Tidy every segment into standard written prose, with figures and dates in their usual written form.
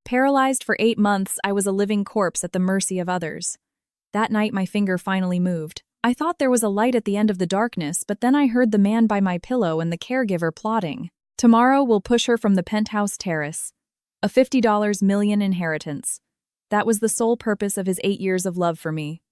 Paralyzed for 8 months, I was a living corpse at the mercy of others. That night, my finger finally moved. I thought there was a light at the end of the darkness, but then I heard the man by my pillow and the caregiver plotting. Tomorrow, we'll push her from the penthouse terrace. A $50 million inheritance. That was the sole purpose of his 8 years of love for me.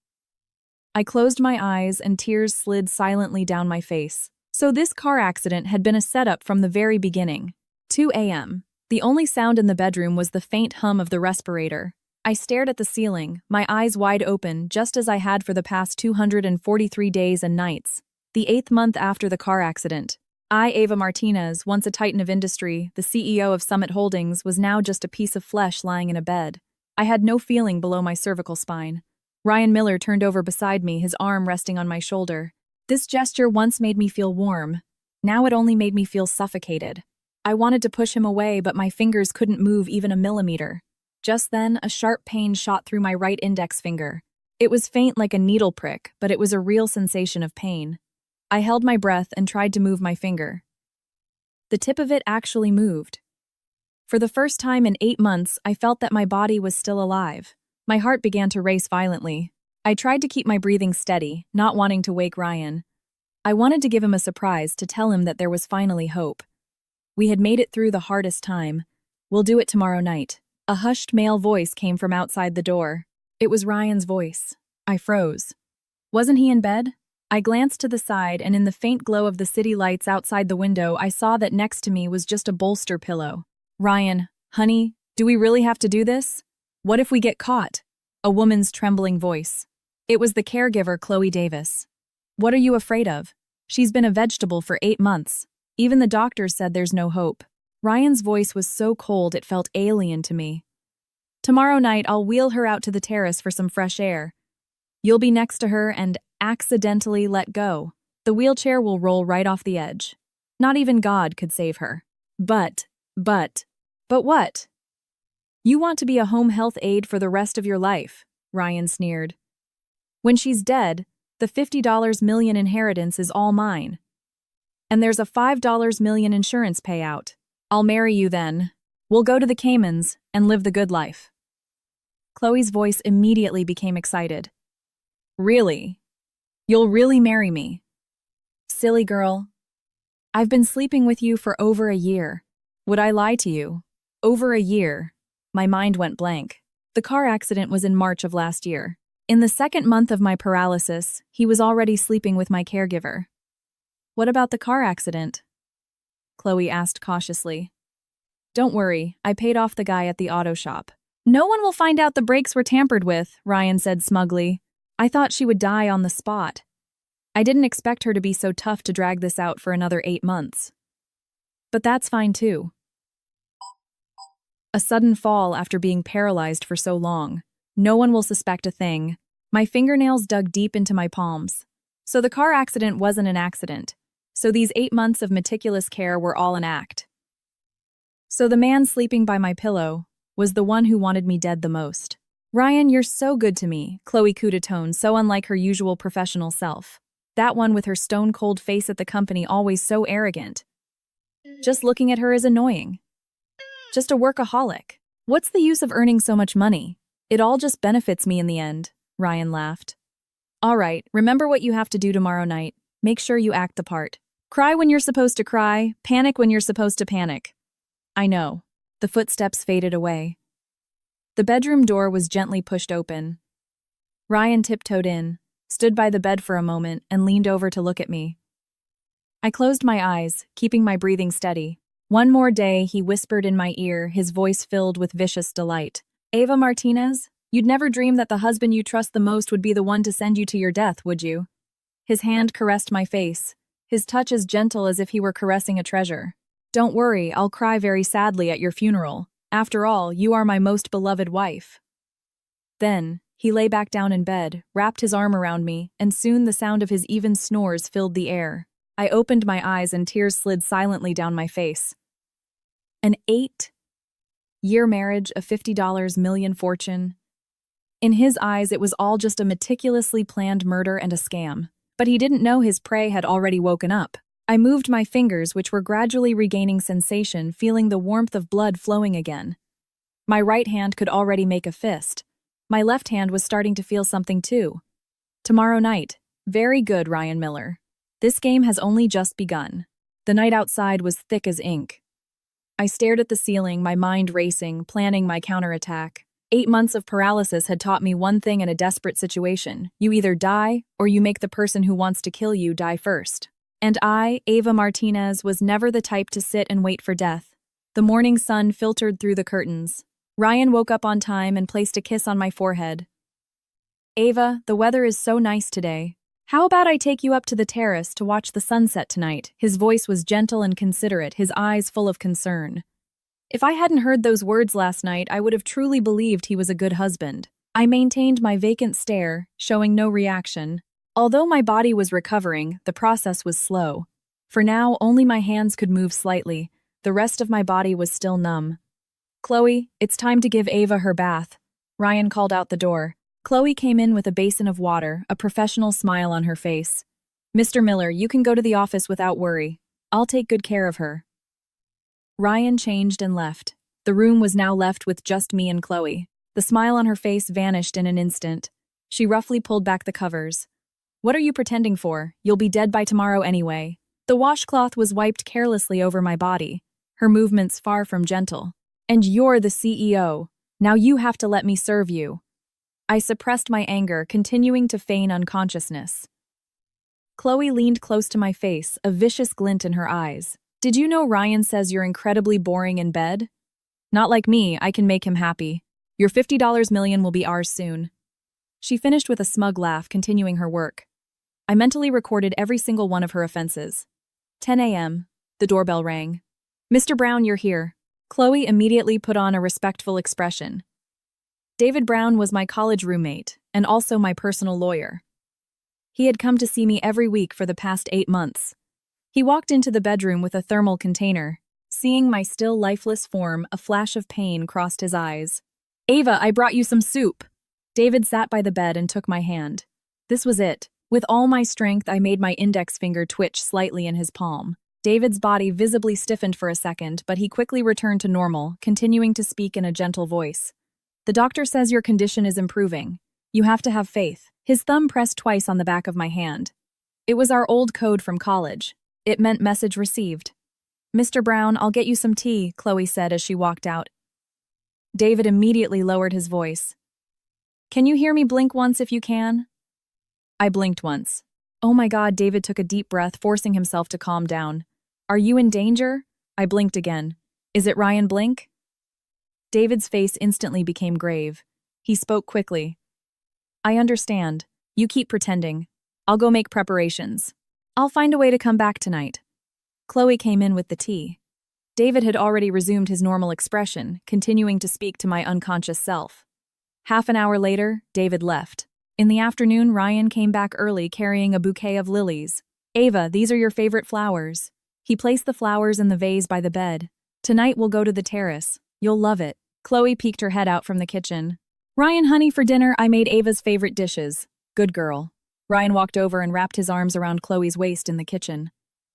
I closed my eyes and tears slid silently down my face. So this car accident had been a setup from the very beginning. 2 a.m. The only sound in the bedroom was the faint hum of the respirator. I stared at the ceiling, my eyes wide open, just as I had for the past 243 days and nights. The 8th month after the car accident. I, Ava Martinez, once a titan of industry, the CEO of Summit Holdings, was now just a piece of flesh lying in a bed. I had no feeling below my cervical spine. Ryan Miller turned over beside me, his arm resting on my shoulder. This gesture once made me feel warm. Now it only made me feel suffocated. I wanted to push him away, but my fingers couldn't move even a millimeter. Just then, a sharp pain shot through my right index finger. It was faint like a needle prick, but it was a real sensation of pain. I held my breath and tried to move my finger. The tip of it actually moved. For the first time in 8 months, I felt that my body was still alive. My heart began to race violently. I tried to keep my breathing steady, not wanting to wake Ryan. I wanted to give him a surprise, to tell him that there was finally hope. We had made it through the hardest time. We'll do it tomorrow night. A hushed male voice came from outside the door. It was Ryan's voice. I froze. Wasn't he in bed? I glanced to the side, and in the faint glow of the city lights outside the window, I saw that next to me was just a bolster pillow. Ryan, honey, do we really have to do this? What if we get caught? A woman's trembling voice. It was the caregiver, Chloe Davis. What are you afraid of? She's been a vegetable for 8 months. Even the doctors said there's no hope. Ryan's voice was so cold it felt alien to me. Tomorrow night, I'll wheel her out to the terrace for some fresh air. You'll be next to her and accidentally let go. The wheelchair will roll right off the edge. Not even God could save her. But what? You want to be a home health aide for the rest of your life, Ryan sneered. When she's dead, the $50 million inheritance is all mine. And there's a $5 million insurance payout. I'll marry you then. We'll go to the Caymans and live the good life. Chloe's voice immediately became excited. Really? You'll really marry me? Silly girl. I've been sleeping with you for over a year. Would I lie to you? Over a year. My mind went blank. The car accident was in March of last year. In the 2nd month of my paralysis, he was already sleeping with my caregiver. What about the car accident? Chloe asked cautiously. Don't worry, I paid off the guy at the auto shop. No one will find out the brakes were tampered with, Ryan said smugly. I thought she would die on the spot. I didn't expect her to be so tough to drag this out for another 8 months. But that's fine too. A sudden fall after being paralyzed for so long. No one will suspect a thing. My fingernails dug deep into my palms. So the car accident wasn't an accident. So these 8 months of meticulous care were all an act. So the man sleeping by my pillow was the one who wanted me dead the most. Ryan, you're so good to me, Chloe cooed a tone so unlike her usual professional self. That one with her stone-cold face at the company, always so arrogant. Just looking at her is annoying. Just a workaholic. What's the use of earning so much money? It all just benefits me in the end, Ryan laughed. All right, remember what you have to do tomorrow night. Make sure you act the part. Cry when you're supposed to cry, panic when you're supposed to panic. I know. The footsteps faded away. The bedroom door was gently pushed open. Ryan tiptoed in, stood by the bed for a moment, and leaned over to look at me. I closed my eyes, keeping my breathing steady. One more day, he whispered in my ear, his voice filled with vicious delight. Ava Martinez, you'd never dream that the husband you trust the most would be the one to send you to your death, would you? His hand caressed my face, his touch as gentle as if he were caressing a treasure. Don't worry, I'll cry very sadly at your funeral. After all, you are my most beloved wife. Then, he lay back down in bed, wrapped his arm around me, and soon the sound of his even snores filled the air. I opened my eyes and tears slid silently down my face. An 8-year marriage, a $50 million fortune. In his eyes, it was all just a meticulously planned murder and a scam. But he didn't know his prey had already woken up. I moved my fingers, which were gradually regaining sensation, feeling the warmth of blood flowing again. My right hand could already make a fist. My left hand was starting to feel something too. Tomorrow night. Very good, Ryan Miller. This game has only just begun. The night outside was thick as ink. I stared at the ceiling, my mind racing, planning my counterattack. 8 months of paralysis had taught me one thing in a desperate situation. You either die, or you make the person who wants to kill you die first. And I, Ava Martinez, was never the type to sit and wait for death. The morning sun filtered through the curtains. Ryan woke up on time and placed a kiss on my forehead. Ava, the weather is so nice today. How about I take you up to the terrace to watch the sunset tonight? His voice was gentle and considerate, his eyes full of concern. If I hadn't heard those words last night, I would have truly believed he was a good husband. I maintained my vacant stare, showing no reaction. Although my body was recovering, the process was slow. For now, only my hands could move slightly. The rest of my body was still numb. Chloe, it's time to give Ava her bath. Ryan called out the door. Chloe came in with a basin of water, a professional smile on her face. Mr. Miller, you can go to the office without worry. I'll take good care of her. Ryan changed and left. The room was now left with just me and Chloe. The smile on her face vanished in an instant. She roughly pulled back the covers. What are you pretending for? You'll be dead by tomorrow anyway. The washcloth was wiped carelessly over my body, her movements far from gentle. And you're the CEO. Now you have to let me serve you. I suppressed my anger, continuing to feign unconsciousness. Chloe leaned close to my face, a vicious glint in her eyes. Did you know Ryan says you're incredibly boring in bed? Not like me, I can make him happy. Your $50 million will be ours soon. She finished with a smug laugh, continuing her work. I mentally recorded every single one of her offenses. 10 a.m. The doorbell rang. Mr. Brown, you're here. Chloe immediately put on a respectful expression. David Brown was my college roommate, and also my personal lawyer. He had come to see me every week for the past 8 months. He walked into the bedroom with a thermal container. Seeing my still lifeless form, a flash of pain crossed his eyes. Ava, I brought you some soup. David sat by the bed and took my hand. This was it. With all my strength, I made my index finger twitch slightly in his palm. David's body visibly stiffened for a second, but he quickly returned to normal, continuing to speak in a gentle voice. The doctor says your condition is improving. You have to have faith. His thumb pressed twice on the back of my hand. It was our old code from college. It meant message received. Mr. Brown, I'll get you some tea, Chloe said as she walked out. David immediately lowered his voice. Can you hear me blink once if you can? I blinked once. Oh my God, David took a deep breath, forcing himself to calm down. Are you in danger? I blinked again. Is it Ryan Blink? David's face instantly became grave. He spoke quickly. I understand. You keep pretending. I'll go make preparations. I'll find a way to come back tonight. Chloe came in with the tea. David had already resumed his normal expression, continuing to speak to my unconscious self. Half an hour later, David left. In the afternoon, Ryan came back early carrying a bouquet of lilies. Ava, these are your favorite flowers. He placed the flowers in the vase by the bed. Tonight we'll go to the terrace. You'll love it. Chloe peeked her head out from the kitchen. Ryan, honey, for dinner, I made Ava's favorite dishes. Good girl. Ryan walked over and wrapped his arms around Chloe's waist in the kitchen.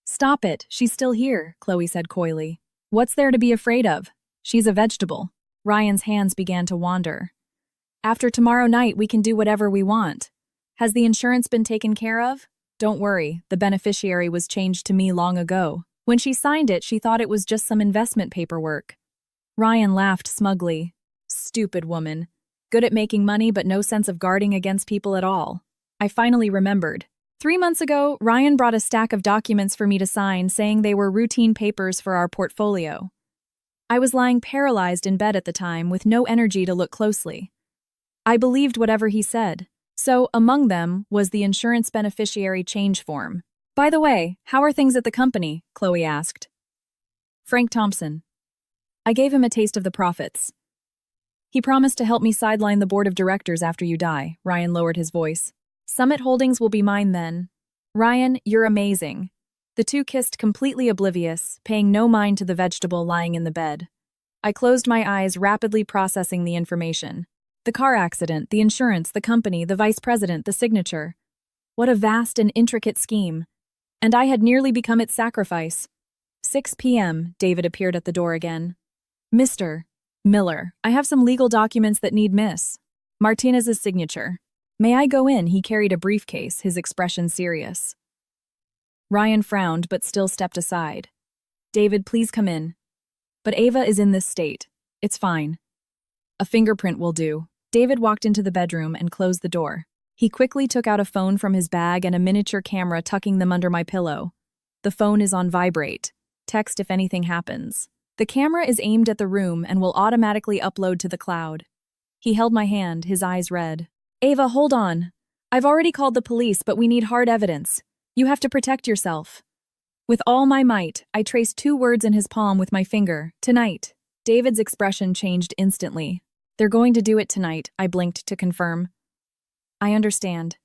Stop it, she's still here, Chloe said coyly. What's there to be afraid of? She's a vegetable. Ryan's hands began to wander. After tomorrow night, we can do whatever we want. Has the insurance been taken care of? Don't worry, the beneficiary was changed to me long ago. When she signed it, she thought it was just some investment paperwork. Ryan laughed smugly. Stupid woman. Good at making money, but no sense of guarding against people at all. I finally remembered. 3 months ago, Ryan brought a stack of documents for me to sign, saying they were routine papers for our portfolio. I was lying paralyzed in bed at the time, with no energy to look closely. I believed whatever he said. So, among them, was the insurance beneficiary change form. By the way, how are things at the company? Chloe asked. Frank Thompson. I gave him a taste of the profits. He promised to help me sideline the board of directors after you die. Ryan lowered his voice. Summit Holdings will be mine then. Ryan, you're amazing. The two kissed completely oblivious, paying no mind to the vegetable lying in the bed. I closed my eyes, rapidly processing the information. The car accident, the insurance, the company, the vice president, the signature. What a vast and intricate scheme. And I had nearly become its sacrifice. 6 p.m., David appeared at the door again. Mr. Miller, I have some legal documents that need Miss Martinez's signature. May I go in? He carried a briefcase, his expression serious. Ryan frowned but still stepped aside. David, please come in. But Ava is in this state. It's fine. A fingerprint will do. David walked into the bedroom and closed the door. He quickly took out a phone from his bag and a miniature camera, tucking them under my pillow. The phone is on vibrate. Text if anything happens. The camera is aimed at the room and will automatically upload to the cloud. He held my hand, his eyes red. Ava, hold on. I've already called the police, but we need hard evidence. You have to protect yourself. With all my might, I traced 2 words in his palm with my finger. Tonight. David's expression changed instantly. They're going to do it tonight, I blinked to confirm. I understand.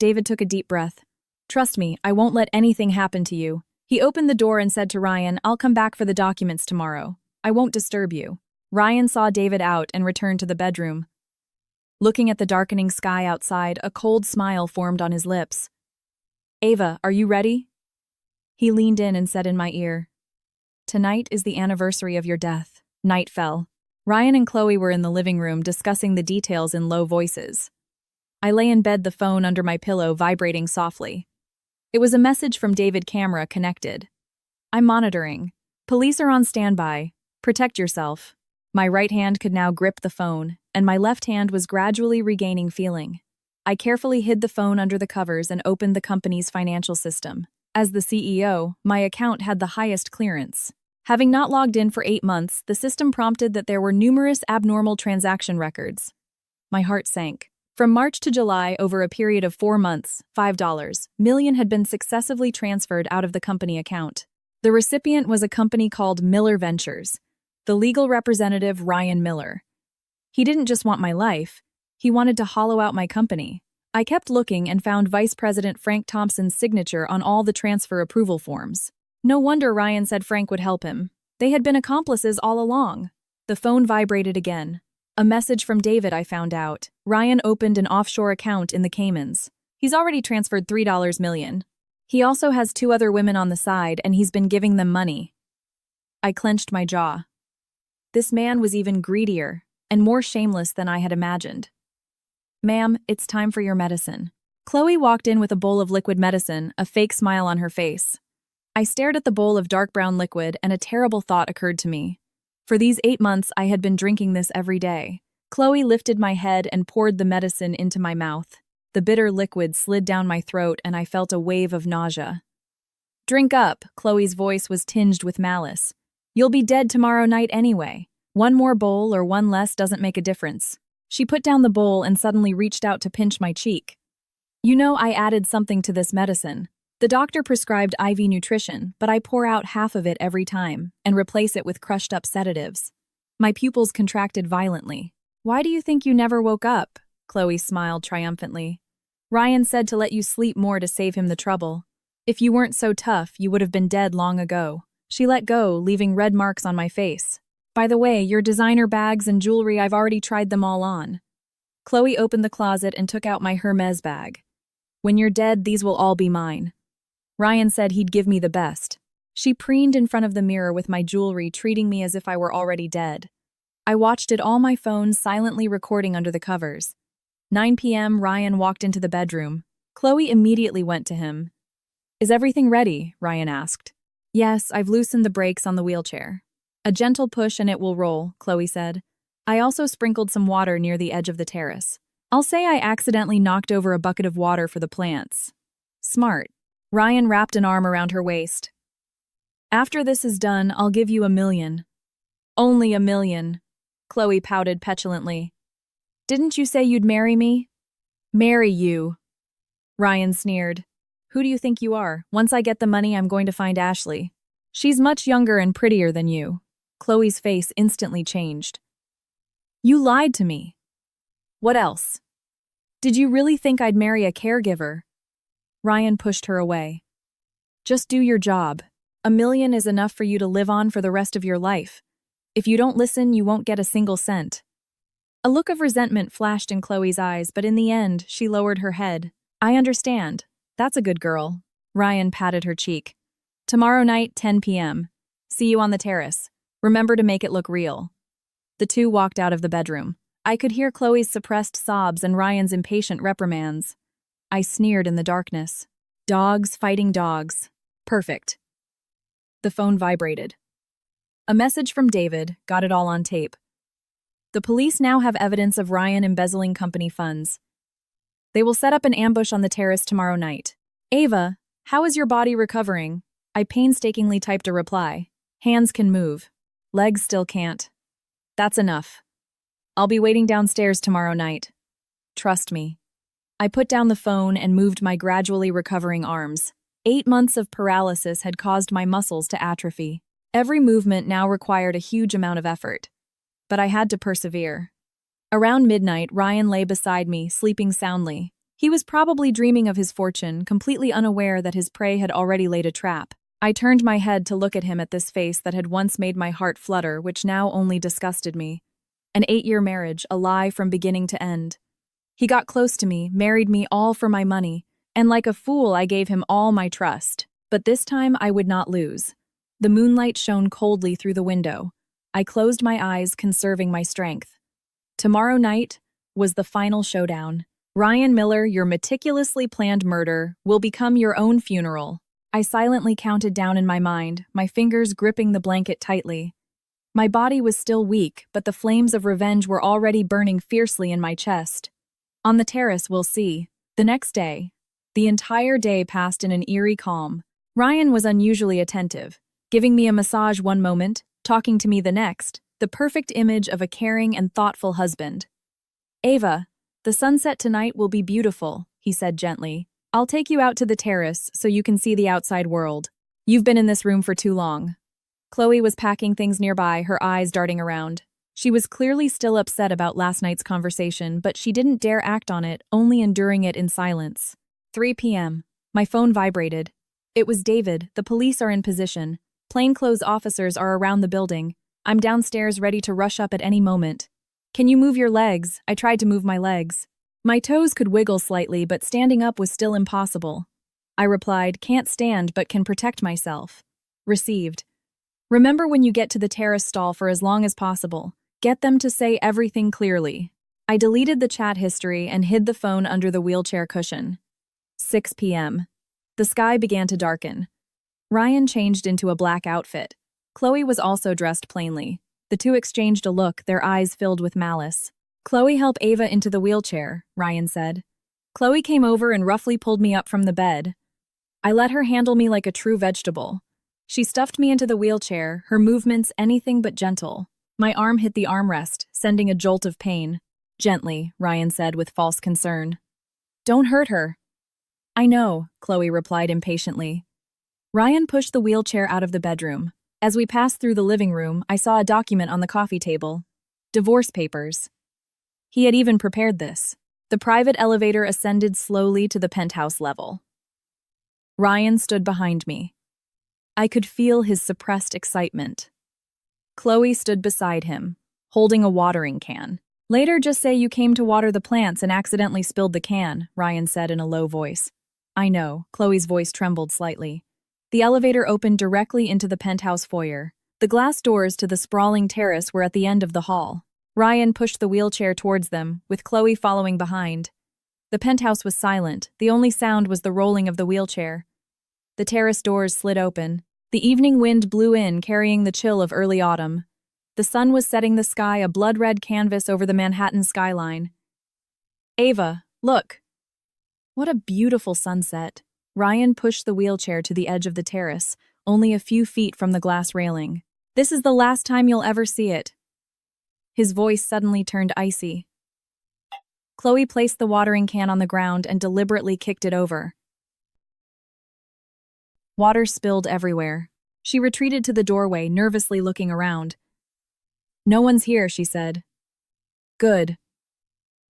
David took a deep breath. Trust me, I won't let anything happen to you. He opened the door and said to Ryan, I'll come back for the documents tomorrow. I won't disturb you. Ryan saw David out and returned to the bedroom. Looking at the darkening sky outside, a cold smile formed on his lips. Ava, are you ready? He leaned in and said in my ear, Tonight is the anniversary of your death. Night fell. Ryan and Chloe were in the living room discussing the details in low voices. I lay in bed, the phone under my pillow vibrating softly. It was a message from David, camera connected. I'm monitoring. Police are on standby. Protect yourself. My right hand could now grip the phone, and my left hand was gradually regaining feeling. I carefully hid the phone under the covers and opened the company's financial system. As the CEO, my account had the highest clearance. Having not logged in for 8 months, the system prompted that there were numerous abnormal transaction records. My heart sank. From March to July, over a period of 4 months, $5 million had been successively transferred out of the company account. The recipient was a company called Miller Ventures. The legal representative, Ryan Miller. He didn't just want my life, he wanted to hollow out my company. I kept looking and found Vice President Frank Thompson's signature on all the transfer approval forms. No wonder Ryan said Frank would help him. They had been accomplices all along. The phone vibrated again. A message from David, I found out. Ryan opened an offshore account in the Caymans. He's already transferred $3 million. He also has 2 other women on the side, and he's been giving them money. I clenched my jaw. This man was even greedier and more shameless than I had imagined. Ma'am, it's time for your medicine. Chloe walked in with a bowl of liquid medicine, a fake smile on her face. I stared at the bowl of dark brown liquid, and a terrible thought occurred to me. For these 8 months, I had been drinking this every day. Chloe lifted my head and poured the medicine into my mouth. The bitter liquid slid down my throat, and I felt a wave of nausea. Drink up, Chloe's voice was tinged with malice. You'll be dead tomorrow night anyway. 1 more bowl or 1 less doesn't make a difference. She put down the bowl and suddenly reached out to pinch my cheek. You know, I added something to this medicine. The doctor prescribed IV nutrition, but I pour out half of it every time and replace it with crushed up sedatives. My pupils contracted violently. Why do you think you never woke up? Chloe smiled triumphantly. Ryan said to let you sleep more to save him the trouble. If you weren't so tough, you would have been dead long ago. She let go, leaving red marks on my face. By the way, your designer bags and jewelry, I've already tried them all on. Chloe opened the closet and took out my Hermes bag. When you're dead, these will all be mine. Ryan said he'd give me the best. She preened in front of the mirror with my jewelry, treating me as if I were already dead. I watched it, all my phone silently recording under the covers. 9 p.m., Ryan walked into the bedroom. Chloe immediately went to him. Is everything ready? Ryan asked. Yes, I've loosened the brakes on the wheelchair. A gentle push and it will roll, Chloe said. I also sprinkled some water near the edge of the terrace. I'll say I accidentally knocked over a bucket of water for the plants. Smart. Ryan wrapped an arm around her waist. After this is done, I'll give you $1 million. Only $1 million. Chloe pouted petulantly. Didn't you say you'd marry me? Marry you. Ryan sneered. Who do you think you are? Once I get the money, I'm going to find Ashley. She's much younger and prettier than you. Chloe's face instantly changed. You lied to me. What else? Did you really think I'd marry a caregiver? Ryan pushed her away. Just do your job. $1 million is enough for you to live on for the rest of your life. If you don't listen, you won't get a single cent. A look of resentment flashed in Chloe's eyes, but in the end, she lowered her head. I understand. That's a good girl. Ryan patted her cheek. Tomorrow night, 10 p.m. See you on the terrace. Remember to make it look real. The two walked out of the bedroom. I could hear Chloe's suppressed sobs and Ryan's impatient reprimands. I sneered in the darkness. Dogs fighting dogs. Perfect. The phone vibrated. A message from David got it all on tape. The police now have evidence of Ryan embezzling company funds. They will set up an ambush on the terrace tomorrow night. Ava, how is your body recovering? I painstakingly typed a reply. Hands can move. Legs still can't. That's enough. I'll be waiting downstairs tomorrow night. Trust me. I put down the phone and moved my gradually recovering arms. 8 months of paralysis had caused my muscles to atrophy. Every movement now required a huge amount of effort. But I had to persevere. Around midnight, Ryan lay beside me, sleeping soundly. He was probably dreaming of his fortune, completely unaware that his prey had already laid a trap. I turned my head to look at him at this face that had once made my heart flutter, which now only disgusted me. An 8-year marriage, a lie from beginning to end. He got close to me, married me all for my money, and like a fool I gave him all my trust. But this time I would not lose. The moonlight shone coldly through the window. I closed my eyes, conserving my strength. Tomorrow night was the final showdown. Ryan Miller, your meticulously planned murder, will become your own funeral. I silently counted down in my mind, my fingers gripping the blanket tightly. My body was still weak, but the flames of revenge were already burning fiercely in my chest. On the terrace, we'll see. The next day, the entire day passed in an eerie calm. Ryan was unusually attentive, giving me a massage one moment, talking to me the next, the perfect image of a caring and thoughtful husband. Ava, the sunset tonight will be beautiful, he said gently. I'll take you out to the terrace so you can see the outside world. You've been in this room for too long. Chloe was packing things nearby, her eyes darting around. She was clearly still upset about last night's conversation, but she didn't dare act on it, only enduring it in silence. 3 p.m. My phone vibrated. It was David. The police are in position. Plainclothes officers are around the building. I'm downstairs ready to rush up at any moment. Can you move your legs? I tried to move my legs. My toes could wiggle slightly, but standing up was still impossible. I replied, can't stand but can protect myself. Received. Remember when you get to the terrace stall for as long as possible. Get them to say everything clearly. I deleted the chat history and hid the phone under the wheelchair cushion. 6 p.m. The sky began to darken. Ryan changed into a black outfit. Chloe was also dressed plainly. The two exchanged a look, their eyes filled with malice. Chloe, help Ava into the wheelchair, Ryan said. Chloe came over and roughly pulled me up from the bed. I let her handle me like a true vegetable. She stuffed me into the wheelchair, her movements anything but gentle. My arm hit the armrest, sending a jolt of pain. Gently, Ryan said with false concern. Don't hurt her. I know, Chloe replied impatiently. Ryan pushed the wheelchair out of the bedroom. As we passed through the living room, I saw a document on the coffee table. Divorce papers. He had even prepared this. The private elevator ascended slowly to the penthouse level. Ryan stood behind me. I could feel his suppressed excitement. Chloe stood beside him, holding a watering can. Later, just say you came to water the plants and accidentally spilled the can, Ryan said in a low voice. I know, Chloe's voice trembled slightly. The elevator opened directly into the penthouse foyer. The glass doors to the sprawling terrace were at the end of the hall. Ryan pushed the wheelchair towards them, with Chloe following behind. The penthouse was silent. The only sound was the rolling of the wheelchair. The terrace doors slid open. The evening wind blew in, carrying the chill of early autumn. The sun was setting the sky a blood-red canvas over the Manhattan skyline. Ava, look! What a beautiful sunset. Ryan pushed the wheelchair to the edge of the terrace, only a few feet from the glass railing. This is the last time you'll ever see it. His voice suddenly turned icy. Chloe placed the watering can on the ground and deliberately kicked it over. Water spilled everywhere. She retreated to the doorway, nervously looking around. No one's here, she said. Good.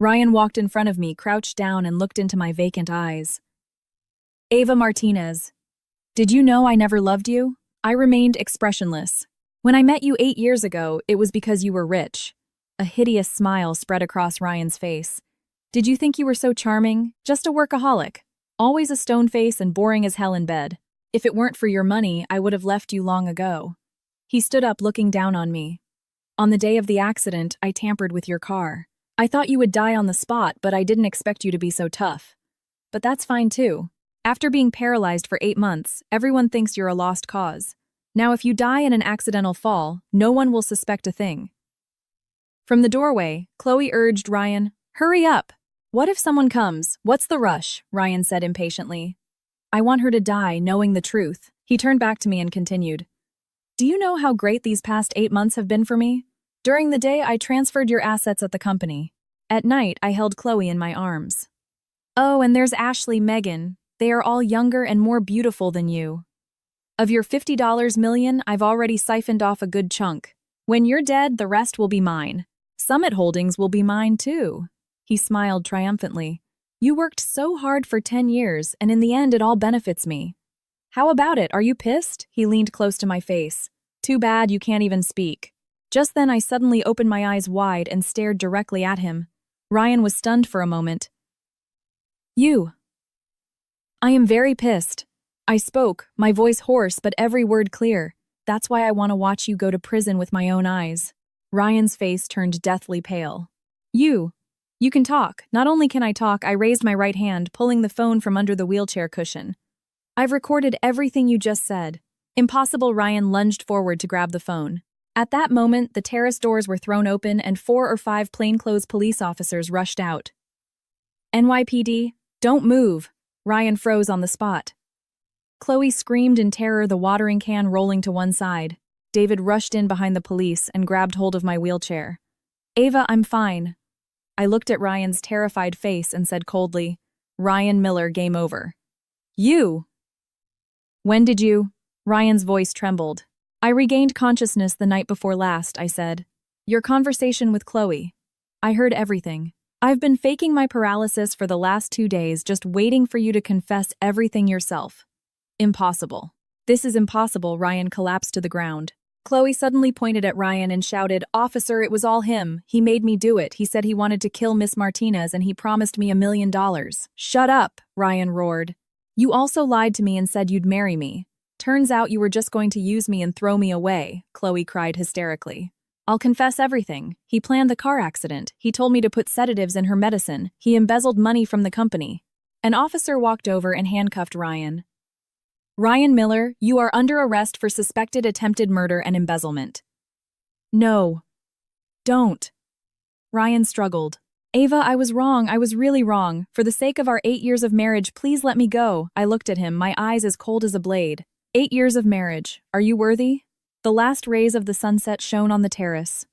Ryan walked in front of me, crouched down and looked into my vacant eyes. Ava Martinez, did you know I never loved you? I remained expressionless. When I met you 8 years ago, it was because you were rich. A hideous smile spread across Ryan's face. Did you think you were so charming? Just a workaholic. Always a stone face and boring as hell in bed. If it weren't for your money, I would have left you long ago. He stood up, looking down on me. On the day of the accident, I tampered with your car. I thought you would die on the spot, but I didn't expect you to be so tough. But that's fine too. After being paralyzed for 8 months, everyone thinks you're a lost cause. Now if you die in an accidental fall, no one will suspect a thing. From the doorway, Chloe urged Ryan, "Hurry up! What if someone comes? What's the rush?" Ryan said impatiently. "I want her to die knowing the truth." He turned back to me and continued, "Do you know how great these past 8 months have been for me? During the day, I transferred your assets at the company. At night, I held Chloe in my arms. Oh, and there's Ashley, Megan. They are all younger and more beautiful than you. Of your $50 million, I've already siphoned off a good chunk. When you're dead, the rest will be mine. Summit Holdings will be mine too." He smiled triumphantly. "You worked so hard for 10 years, and in the end it all benefits me. How about it? Are you pissed?" He leaned close to my face. "Too bad you can't even speak." Just then I suddenly opened my eyes wide and stared directly at him. Ryan was stunned for a moment. "You." "I am very pissed." I spoke, my voice hoarse but every word clear. "That's why I want to watch you go to prison with my own eyes." Ryan's face turned deathly pale. You can talk." Not only can I talk, I raised my right hand, pulling the phone from under the wheelchair cushion. "I've recorded everything you just said." Impossible. Ryan lunged forward to grab the phone. At that moment, the terrace doors were thrown open and 4 or 5 plainclothes police officers rushed out. "NYPD, don't move." Ryan froze on the spot. Chloe screamed in terror, the watering can rolling to one side. David rushed in behind the police and grabbed hold of my wheelchair. "Ava, I'm fine." I looked at Ryan's terrified face and said coldly, "Ryan Miller, game over." "You?" "When did you?" Ryan's voice trembled. "I regained consciousness the night before last," I said. "Your conversation with Chloe. I heard everything. I've been faking my paralysis for the last 2 days, just waiting for you to confess everything yourself." "Impossible." "This is impossible." Ryan collapsed to the ground. Chloe suddenly pointed at Ryan and shouted, "Officer, it was all him. He made me do it. He said he wanted to kill Miss Martinez and he promised me $1 million. "Shut up," Ryan roared. "You also lied to me and said you'd marry me. Turns out you were just going to use me and throw me away," Chloe cried hysterically. "I'll confess everything. He planned the car accident. He told me to put sedatives in her medicine. He embezzled money from the company." An officer walked over and handcuffed Ryan. "Ryan Miller, you are under arrest for suspected attempted murder and embezzlement." "No. Don't." Ryan struggled. "Ava, I was wrong. I was really wrong. For the sake of our 8 years of marriage, please let me go." I looked at him, my eyes as cold as a blade. 8 years of marriage. Are you worthy?" The last rays of the sunset shone on the terrace.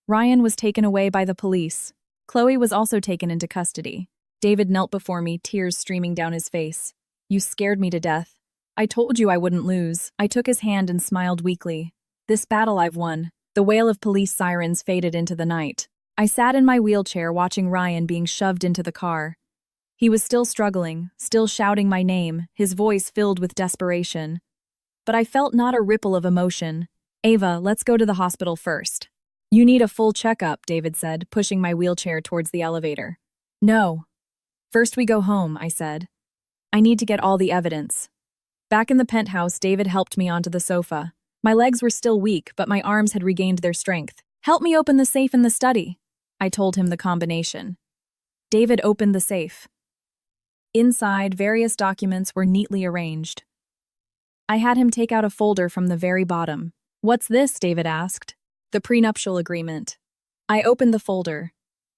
Ryan was taken away by the police. Chloe was also taken into custody. David knelt before me, tears streaming down his face. "You scared me to death. I told you I wouldn't lose." I took his hand and smiled weakly. "This battle I've won." The wail of police sirens faded into the night. I sat in my wheelchair watching Ryan being shoved into the car. He was still struggling, still shouting my name, his voice filled with desperation. But I felt not a ripple of emotion. "Ava, let's go to the hospital first." "You need a full checkup," David said, pushing my wheelchair towards the elevator. "No. First we go home," I said. "I need to get all the evidence." Back in the penthouse, David helped me onto the sofa. My legs were still weak, but my arms had regained their strength. "Help me open the safe in the study." I told him the combination. David opened the safe. Inside, various documents were neatly arranged. I had him take out a folder from the very bottom. "What's this?" David asked. "The prenuptial agreement." I opened the folder.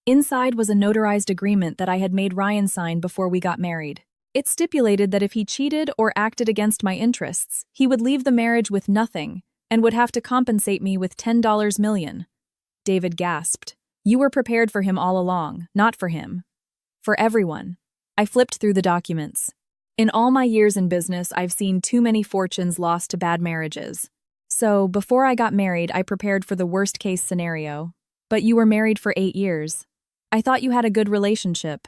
Inside was a notarized agreement that I had made Ryan sign before we got married. It stipulated that if he cheated or acted against my interests, he would leave the marriage with nothing and would have to compensate me with $10 million. David gasped. "You were prepared for him all along, not for him. For everyone." I flipped through the documents. In all my years in business, I've seen too many fortunes lost to bad marriages. So, before I got married, I prepared for the worst-case scenario. "But you were married for 8 years. I thought you had a good relationship."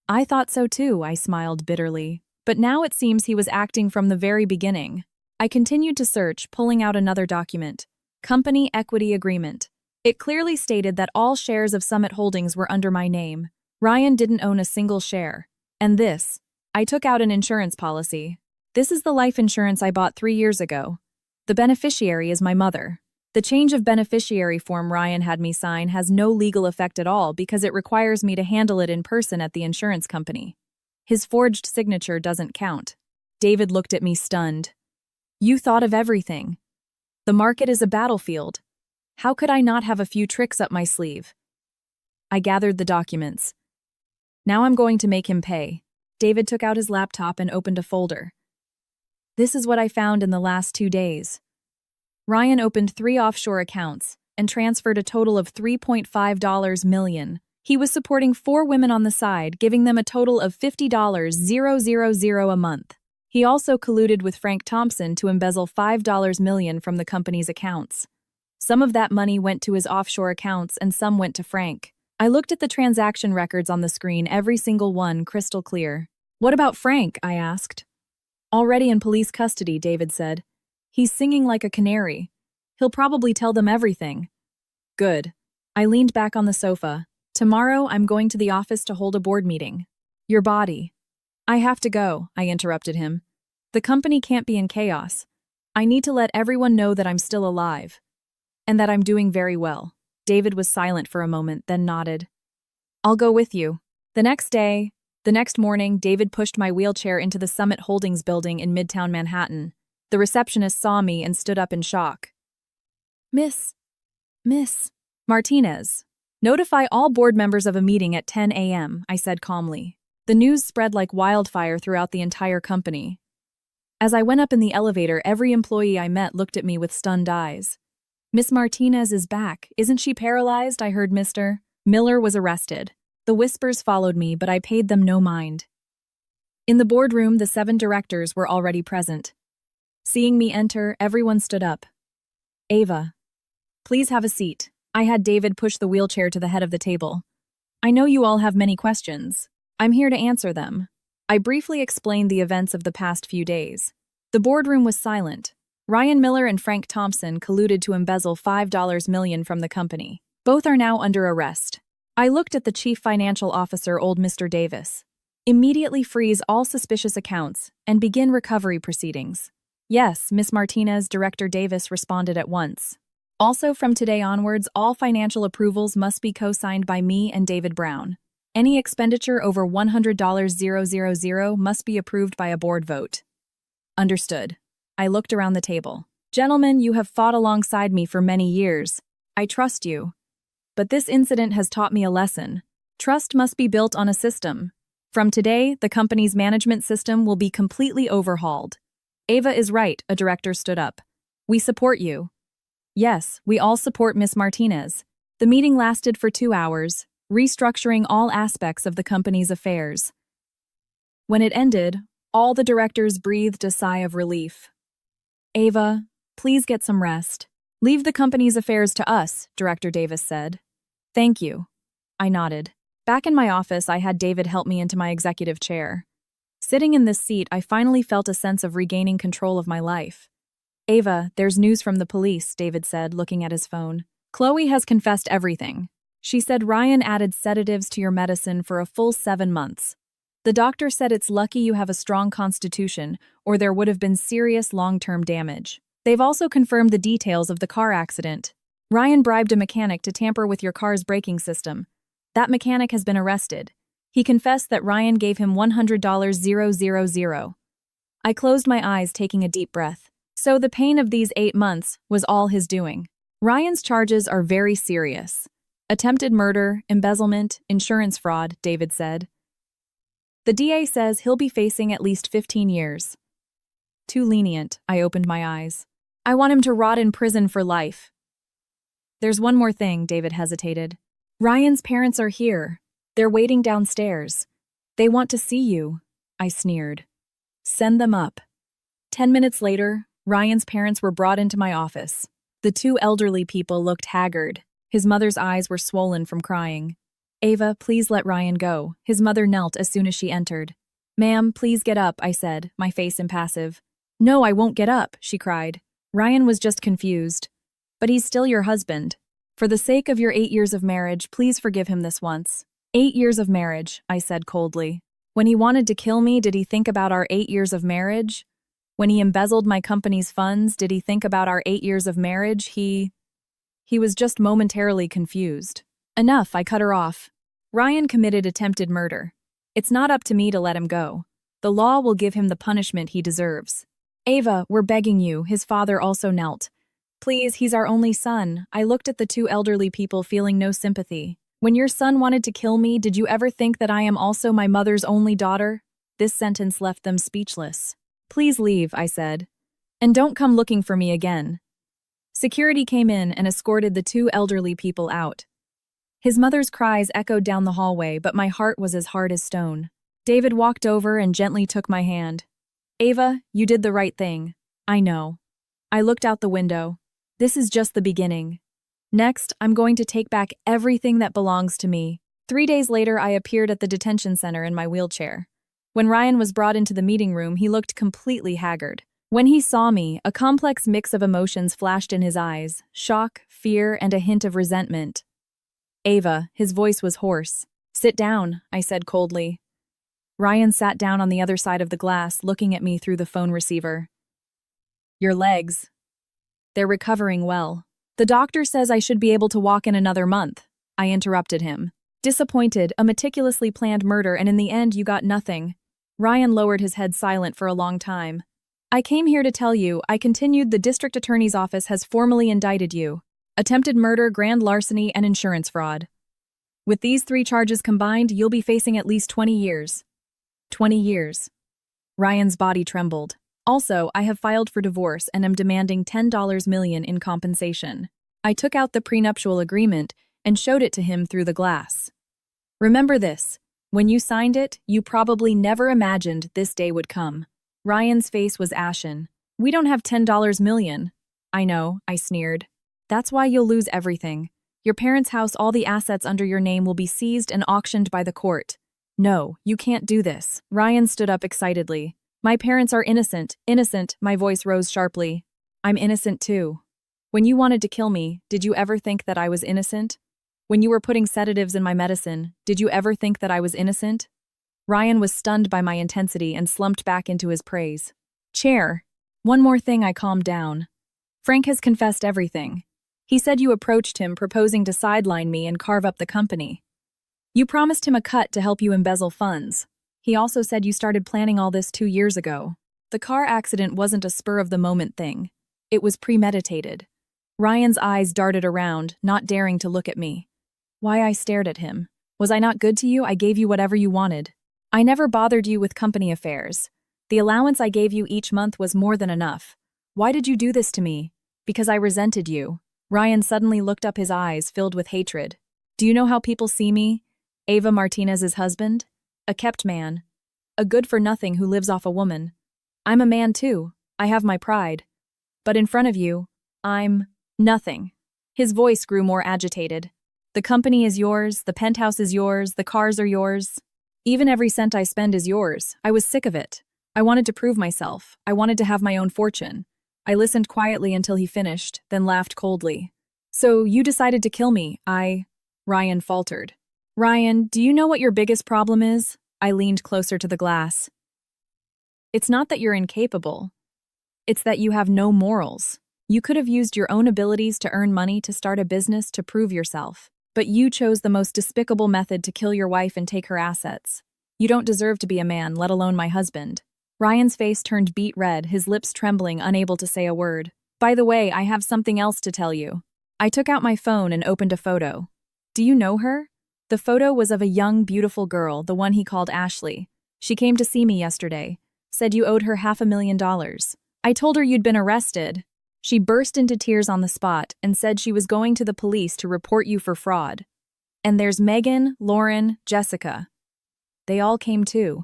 "I thought so too," I smiled bitterly. But now it seems he was acting from the very beginning. I continued to search, pulling out another document. Company Equity Agreement. It clearly stated that all shares of Summit Holdings were under my name. Ryan didn't own a single share. And this. I took out an insurance policy. This is the life insurance I bought 3 years ago. The beneficiary is my mother. The change of beneficiary form Ryan had me sign has no legal effect at all because it requires me to handle it in person at the insurance company. His forged signature doesn't count. David looked at me stunned. You thought of everything. The market is a battlefield. How could I not have a few tricks up my sleeve? I gathered the documents. Now I'm going to make him pay. David took out his laptop and opened a folder. This is what I found in the last 2 days. Ryan opened 3 offshore accounts and transferred a total of $3.5 million. He was supporting 4 women on the side, giving them a total of $50,000 a month. He also colluded with Frank Thompson to embezzle $5 million from the company's accounts. Some of that money went to his offshore accounts and some went to Frank. I looked at the transaction records on the screen, every single one crystal clear. What about Frank? I asked. Already in police custody, David said. He's singing like a canary. He'll probably tell them everything. Good. I leaned back on the sofa. Tomorrow, I'm going to the office to hold a board meeting. Your body. I have to go, I interrupted him. The company can't be in chaos. I need to let everyone know that I'm still alive. And that I'm doing very well. David was silent for a moment, then nodded. I'll go with you. The next morning, David pushed my wheelchair into the Summit Holdings building in Midtown Manhattan. The receptionist saw me and stood up in shock. Miss Martinez. Notify all board members of a meeting at 10 a.m., I said calmly. The news spread like wildfire throughout the entire company. As I went up in the elevator, every employee I met looked at me with stunned eyes. Miss Martinez is back. Isn't she paralyzed? I heard Mr. Miller was arrested. The whispers followed me, but I paid them no mind. In the boardroom, the 7 directors were already present. Seeing me enter, everyone stood up. Ava, please have a seat. I had David push the wheelchair to the head of the table. I know you all have many questions. I'm here to answer them. I briefly explained the events of the past few days. The boardroom was silent. Ryan Miller and Frank Thompson colluded to embezzle $5 million from the company. Both are now under arrest. I looked at the chief financial officer, old Mr. Davis. Immediately freeze all suspicious accounts and begin recovery proceedings. Yes, Miss Martinez, Director Davis responded at once. Also, from today onwards, all financial approvals must be co-signed by me and David Brown. Any expenditure over $100,000 must be approved by a board vote. Understood. I looked around the table. Gentlemen, you have fought alongside me for many years. I trust you. But this incident has taught me a lesson. Trust must be built on a system. From today, the company's management system will be completely overhauled. Ava is right, a director stood up. We support you. Yes, we all support Miss Martinez. The meeting lasted for 2 hours, restructuring all aspects of the company's affairs. When it ended, all the directors breathed a sigh of relief. Ava, please get some rest. Leave the company's affairs to us, Director Davis said. Thank you. I nodded. Back in my office, I had David help me into my executive chair. Sitting in this seat, I finally felt a sense of regaining control of my life. Ava, there's news from the police, David said, looking at his phone. Chloe has confessed everything. She said Ryan added sedatives to your medicine for a full 7 months. The doctor said it's lucky you have a strong constitution, or there would have been serious long-term damage. They've also confirmed the details of the car accident. Ryan bribed a mechanic to tamper with your car's braking system. That mechanic has been arrested. He confessed that Ryan gave him $100,000. I closed my eyes, taking a deep breath. So the pain of these 8 months was all his doing. Ryan's charges are very serious. Attempted murder, embezzlement, insurance fraud, David said. The DA says he'll be facing at least 15 years. Too lenient, I opened my eyes. I want him to rot in prison for life. There's one more thing, David hesitated. Ryan's parents are here. They're waiting downstairs. They want to see you, I sneered. Send them up. 10 minutes later, Ryan's parents were brought into my office. The 2 elderly people looked haggard. His mother's eyes were swollen from crying. Ava, please let Ryan go. His mother knelt as soon as she entered. Ma'am, please get up, I said, my face impassive. No, I won't get up, she cried. Ryan was just confused. But he's still your husband. For the sake of your 8 years of marriage, please forgive him this once. 8 years of marriage, I said coldly. When he wanted to kill me, did he think about our 8 years of marriage? When he embezzled my company's funds, did he think about our 8 years of marriage? He was just momentarily confused. Enough, I cut her off. Ryan committed attempted murder. It's not up to me to let him go. The law will give him the punishment he deserves. Ava, we're begging you, his father also knelt. Please, he's our only son. I looked at the two elderly people feeling no sympathy. When your son wanted to kill me, did you ever think that I am also my mother's only daughter? This sentence left them speechless. Please leave, I said. And don't come looking for me again. Security came in and escorted the two elderly people out. His mother's cries echoed down the hallway, but my heart was as hard as stone. David walked over and gently took my hand. Ava, you did the right thing. I know. I looked out the window. This is just the beginning. Next, I'm going to take back everything that belongs to me. 3 days later, I appeared at the detention center in my wheelchair. When Ryan was brought into the meeting room, he looked completely haggard. When he saw me, a complex mix of emotions flashed in his eyes: shock, fear, and a hint of resentment. Ava, his voice was hoarse. Sit down, I said coldly. Ryan sat down on the other side of the glass, looking at me through the phone receiver. Your legs. They're recovering well. The doctor says I should be able to walk in another month. I interrupted him. Disappointed, a meticulously planned murder, and in the end you got nothing. Ryan lowered his head, silent for a long time. I came here to tell you, I continued, the district attorney's office has formally indicted you. Attempted murder, grand larceny, and insurance fraud. With these 3 charges combined, you'll be facing at least 20 years. 20 years. Ryan's body trembled. Also, I have filed for divorce and am demanding $10 million in compensation. I took out the prenuptial agreement and showed it to him through the glass. Remember this. When you signed it, you probably never imagined this day would come. Ryan's face was ashen. We don't have $10 million. I know, I sneered. That's why you'll lose everything. Your parents' house, all the assets under your name will be seized and auctioned by the court. No, you can't do this. Ryan stood up excitedly. My parents are innocent, innocent, my voice rose sharply. I'm innocent too. When you wanted to kill me, did you ever think that I was innocent? When you were putting sedatives in my medicine, did you ever think that I was innocent? Ryan was stunned by my intensity and slumped back into his praise. Chair. One more thing, I calmed down. Frank has confessed everything. He said you approached him proposing to sideline me and carve up the company. You promised him a cut to help you embezzle funds. He also said you started planning all this 2 years ago. The car accident wasn't a spur-of-the-moment thing. It was premeditated. Ryan's eyes darted around, not daring to look at me. Why, I stared at him. Was I not good to you? I gave you whatever you wanted. I never bothered you with company affairs. The allowance I gave you each month was more than enough. Why did you do this to me? Because I resented you. Ryan suddenly looked up, his eyes filled with hatred. Do you know how people see me? Ava Martinez's husband? A kept man. A good-for-nothing who lives off a woman. I'm a man too. I have my pride. But in front of you, I'm nothing. His voice grew more agitated. The company is yours, the penthouse is yours, the cars are yours. Even every cent I spend is yours. I was sick of it. I wanted to prove myself. I wanted to have my own fortune. I listened quietly until he finished, then laughed coldly. So you decided to kill me, Ryan faltered. Ryan, do you know what your biggest problem is? I leaned closer to the glass. It's not that you're incapable. It's that you have no morals. You could have used your own abilities to earn money to start a business to prove yourself. But you chose the most despicable method to kill your wife and take her assets. You don't deserve to be a man, let alone my husband. Ryan's face turned beet red, his lips trembling, unable to say a word. By the way, I have something else to tell you. I took out my phone and opened a photo. Do you know her? The photo was of a young, beautiful girl, the one he called Ashley. She came to see me yesterday. Said you owed her $500,000. I told her you'd been arrested. She burst into tears on the spot and said she was going to the police to report you for fraud. And there's Megan, Lauren, Jessica. They all came too.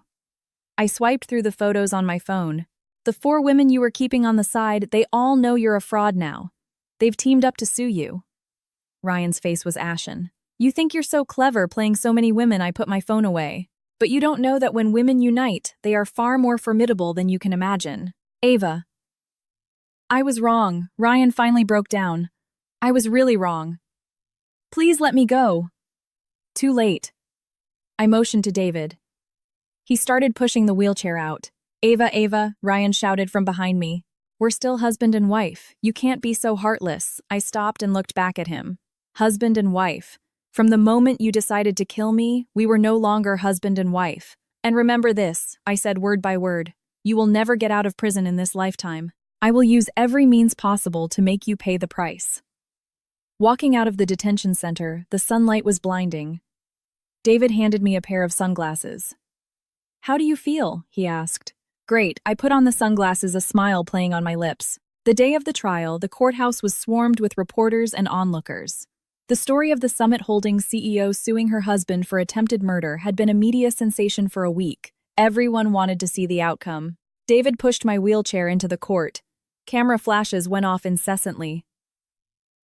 I swiped through the photos on my phone. The 4 women you were keeping on the side, they all know you're a fraud now. They've teamed up to sue you. Ryan's face was ashen. You think you're so clever playing so many women, I put my phone away. But you don't know that when women unite, they are far more formidable than you can imagine. Ava. I was wrong. Ryan finally broke down. I was really wrong. Please let me go. Too late. I motioned to David. He started pushing the wheelchair out. Ava, Ava, Ryan shouted from behind me. We're still husband and wife. You can't be so heartless. I stopped and looked back at him. Husband and wife. From the moment you decided to kill me, we were no longer husband and wife. And remember this, I said word by word. You will never get out of prison in this lifetime. I will use every means possible to make you pay the price. Walking out of the detention center, the sunlight was blinding. David handed me a pair of sunglasses. How do you feel? He asked. Great, I put on the sunglasses, a smile playing on my lips. The day of the trial, the courthouse was swarmed with reporters and onlookers. The story of the Summit Holdings CEO suing her husband for attempted murder had been a media sensation for a week. Everyone wanted to see the outcome. David pushed my wheelchair into the court. Camera flashes went off incessantly.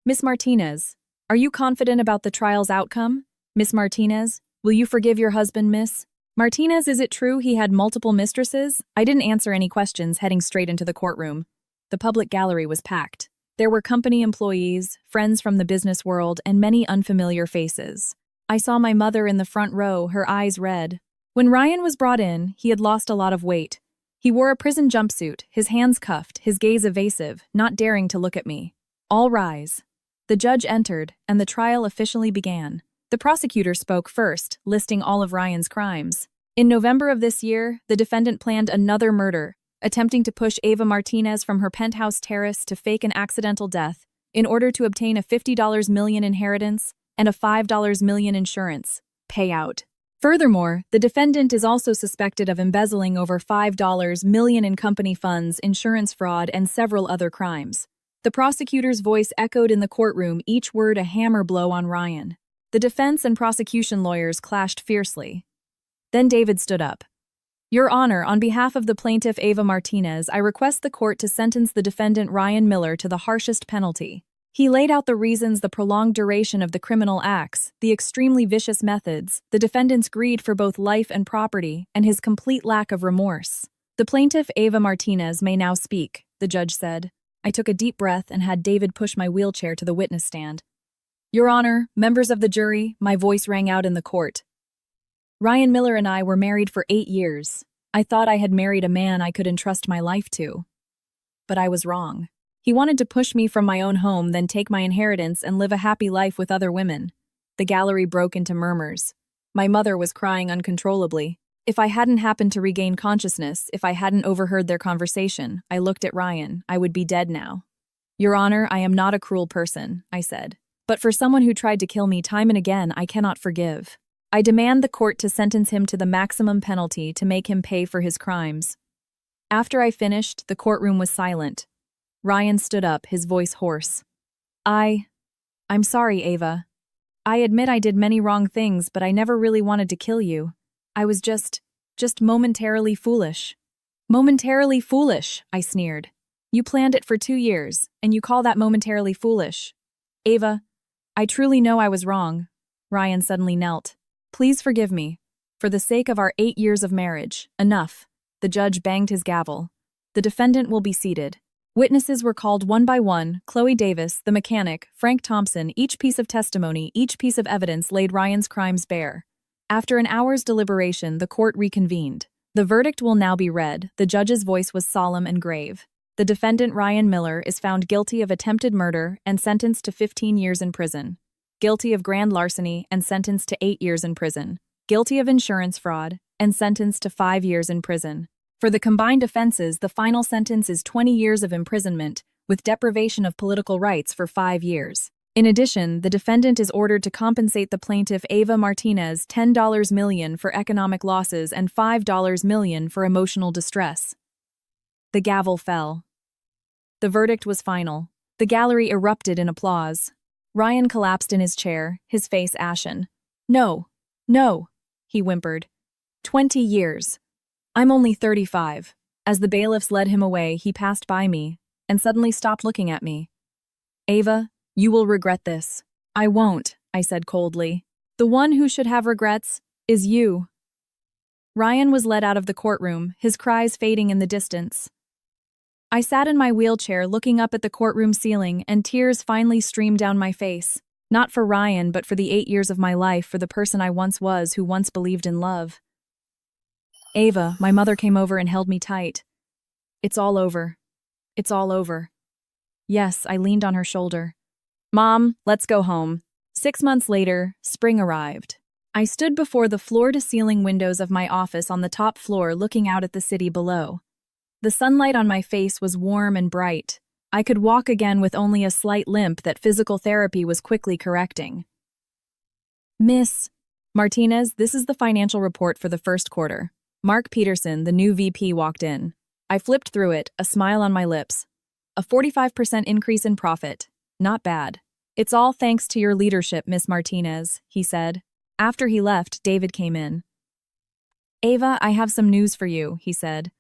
Miss Martinez, are you confident about the trial's outcome? Miss Martinez, will you forgive your husband, Miss? Martinez, is it true he had multiple mistresses? I didn't answer any questions, heading straight into the courtroom. The public gallery was packed. There were company employees, friends from the business world, and many unfamiliar faces. I saw my mother in the front row, her eyes red. When Ryan was brought in, he had lost a lot of weight. He wore a prison jumpsuit, his hands cuffed, his gaze evasive, not daring to look at me. All rise. The judge entered, and the trial officially began. The prosecutor spoke first, listing all of Ryan's crimes. In November of this year, the defendant planned another murder, attempting to push Ava Martinez from her penthouse terrace to fake an accidental death in order to obtain a $50 million inheritance and a $5 million insurance payout. Furthermore, the defendant is also suspected of embezzling over $5 million in company funds, insurance fraud, and several other crimes. The prosecutor's voice echoed in the courtroom, each word a hammer blow on Ryan. The defense and prosecution lawyers clashed fiercely. Then David stood up. Your Honor, on behalf of the plaintiff Ava Martinez, I request the court to sentence the defendant Ryan Miller to the harshest penalty. He laid out the reasons: the prolonged duration of the criminal acts, the extremely vicious methods, the defendant's greed for both life and property, and his complete lack of remorse. The plaintiff Ava Martinez may now speak, the judge said. I took a deep breath and had David push my wheelchair to the witness stand. Your Honor, members of the jury, my voice rang out in the court. Ryan Miller and I were married for 8 years. I thought I had married a man I could entrust my life to. But I was wrong. He wanted to push me from my own home, then take my inheritance and live a happy life with other women. The gallery broke into murmurs. My mother was crying uncontrollably. If I hadn't happened to regain consciousness, if I hadn't overheard their conversation, I looked at Ryan, I would be dead now. Your Honor, I am not a cruel person, I said. But for someone who tried to kill me time and again, I cannot forgive. I demand the court to sentence him to the maximum penalty to make him pay for his crimes. After I finished, the courtroom was silent. Ryan stood up, his voice hoarse. I'm sorry, Ava. I admit I did many wrong things, but I never really wanted to kill you. I was just momentarily foolish. Momentarily foolish, I sneered. You planned it for 2 years, and you call that momentarily foolish. Ava, I truly know I was wrong. Ryan suddenly knelt. Please forgive me. For the sake of our 8 years of marriage, enough. The judge banged his gavel. The defendant will be seated. Witnesses were called one by one: Chloe Davis, the mechanic, Frank Thompson. Each piece of testimony, each piece of evidence laid Ryan's crimes bare. After an hour's deliberation, the court reconvened. The verdict will now be read. The judge's voice was solemn and grave. The defendant, Ryan Miller, is found guilty of attempted murder and sentenced to 15 years in prison. Guilty of grand larceny and sentenced to 8 years in prison. Guilty of insurance fraud and sentenced to 5 years in prison. For the combined offenses, the final sentence is 20 years of imprisonment, with deprivation of political rights for 5 years. In addition, the defendant is ordered to compensate the plaintiff Ava Martinez $10 million for economic losses and $5 million for emotional distress. The gavel fell. The verdict was final. The gallery erupted in applause. Ryan collapsed in his chair, his face ashen. No, he whimpered. 20 years. I'm only 35. As the bailiffs led him away, he passed by me and suddenly stopped looking at me. Ava, you will regret this. I won't, I said coldly. The one who should have regrets is you. Ryan was led out of the courtroom, his cries fading in the distance. I sat in my wheelchair looking up at the courtroom ceiling, and tears finally streamed down my face. Not for Ryan, but for the 8 years of my life, for the person I once was, who once believed in love. Ava, my mother came over and held me tight. It's all over. It's all over. Yes, I leaned on her shoulder. Mom, let's go home. 6 months later, spring arrived. I stood before the floor-to-ceiling windows of my office on the top floor looking out at the city below. The sunlight on my face was warm and bright. I could walk again with only a slight limp that physical therapy was quickly correcting. Miss Martinez, this is the financial report for the first quarter. Mark Peterson, the new VP, walked in. I flipped through it, a smile on my lips. A 45% increase in profit. Not bad. It's all thanks to your leadership, Miss Martinez, he said. After he left, David came in. Ava, I have some news for you, he said.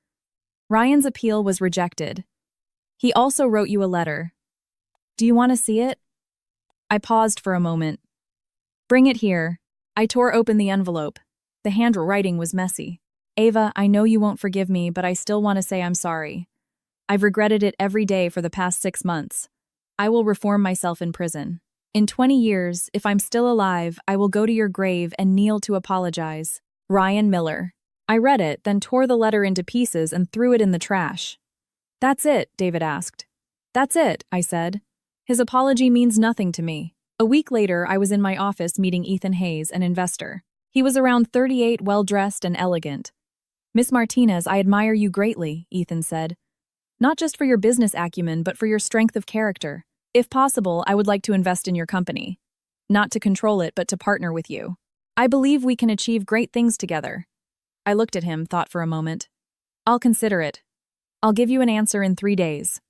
Ryan's appeal was rejected. He also wrote you a letter. Do you want to see it? I paused for a moment. Bring it here. I tore open the envelope. The handwriting was messy. Ava, I know you won't forgive me, but I still want to say I'm sorry. I've regretted it every day for the past 6 months. I will reform myself in prison. In 20 years, if I'm still alive, I will go to your grave and kneel to apologize. Ryan Miller. I read it, then tore the letter into pieces and threw it in the trash. That's it, David asked. That's it, I said. His apology means nothing to me. A week later, I was in my office meeting Ethan Hayes, an investor. He was around 38, well-dressed and elegant. Miss Martinez, I admire you greatly, Ethan said. Not just for your business acumen, but for your strength of character. If possible, I would like to invest in your company. Not to control it, but to partner with you. I believe we can achieve great things together. I looked at him, thought for a moment. I'll consider it. I'll give you an answer in 3 days.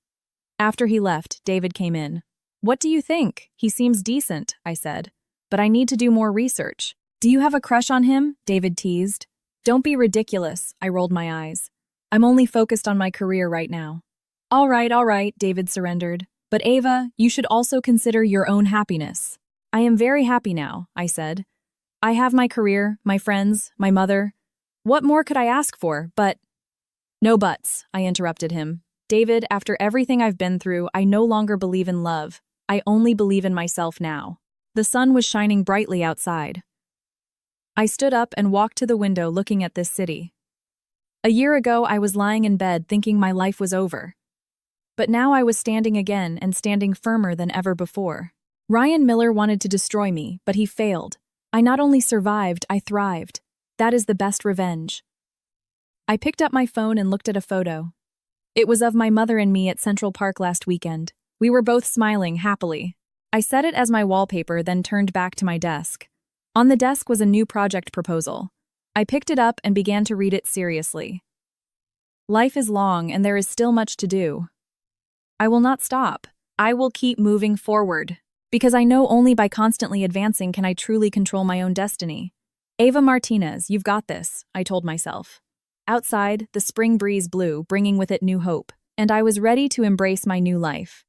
After he left, David came in. What do you think? He seems decent, I said. But I need to do more research. Do you have a crush on him? David teased. Don't be ridiculous, I rolled my eyes. I'm only focused on my career right now. All right, David surrendered. But Ava, you should also consider your own happiness. I am very happy now, I said. I have my career, my friends, my mother. What more could I ask for, but… No buts, I interrupted him. David, after everything I've been through, I no longer believe in love. I only believe in myself now. The sun was shining brightly outside. I stood up and walked to the window looking at this city. A year ago, I was lying in bed thinking my life was over. But now I was standing again and standing firmer than ever before. Ryan Miller wanted to destroy me, but he failed. I not only survived, I thrived. That is the best revenge. I picked up my phone and looked at a photo. It was of my mother and me at Central Park last weekend. We were both smiling happily. I set it as my wallpaper, then turned back to my desk. On the desk was a new project proposal. I picked it up and began to read it seriously. Life is long and there is still much to do. I will not stop. I will keep moving forward. Because I know only by constantly advancing can I truly control my own destiny. Ava Martinez, you've got this, I told myself. Outside, the spring breeze blew, bringing with it new hope, and I was ready to embrace my new life.